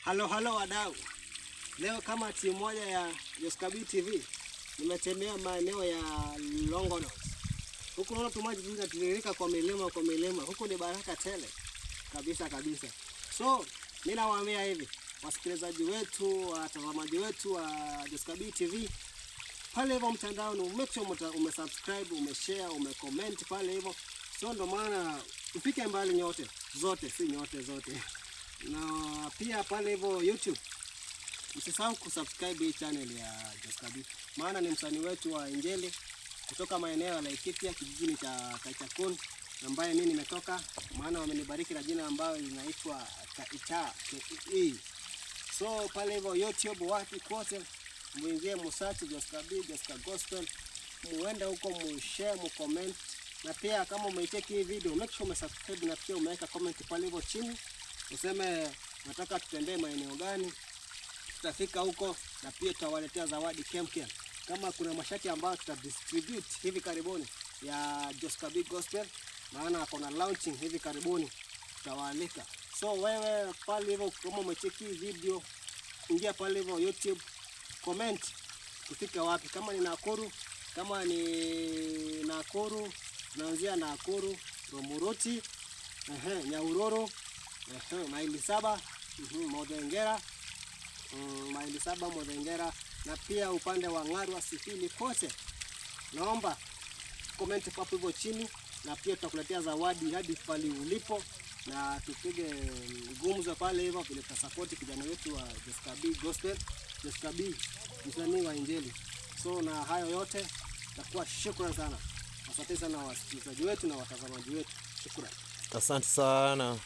Halo wadau. Leo kama timu moja ya Josca B TV nimetembea maeneo ya Longonot. Huko unaona tu maji yanatiririka kwa milima. Huko ni baraka tele. Kabisa. So, mimi nawaambia hivi, wasikilizaji wetu, watazamaji wetu wa Josca B TV pale hivyo mtandaoni, make sure umesubscribe, umeshare, umecomment pale hivyo. So ndo maana tufike mbali zote. Na pia pale hivyo YouTube msisahau kusubscribe hii channel ya Josca B. Maana ni msanii wetu wa Injili kutoka maeneo ya Laikipia, kijijini cha Kaichakun, ambaye mimi nimetoka, maana wamenibariki na jina ambayo linaitwa Kaita. So pale hivyo YouTube watu kote muingie musearch Josca B, Josca Gospel, muende huko mushare, mucomment, na pia kama umeiteki hii video make sure umesubscribe na pia umeweka comment pale hivyo chini. Useme nataka tutembee maeneo gani, tutafika huko, na pia tutawaletea zawadi kemkem. Kama kuna mashati ambayo tutadistribute hivi karibuni ya Josca B Gospel, maana kuna launching hivi karibuni, tutawaalika. So wewe pale hivyo kama umecheki video, ingia pale hivyo YouTube, comment kufika wapi, kama ni Nakuru, naanzia Nakuru, Romuroti, Nyauroro, maili 7, Modengera, maili 7 Modengera, na pia upande wa Ngarwa Sifili kote. Naomba comment hapo hivyo chini, na pia tutakuletea zawadi hadi pale ulipo, na tupige gumzo pale hivyo vile tutasupport kijana wetu wa Josca B Gospel, Josca B msanii wa Injili. So na hayo yote takuwa shukrani sana. Asante sana wasikilizaji wetu na watazamaji wetu. Shukrani. Asante sana.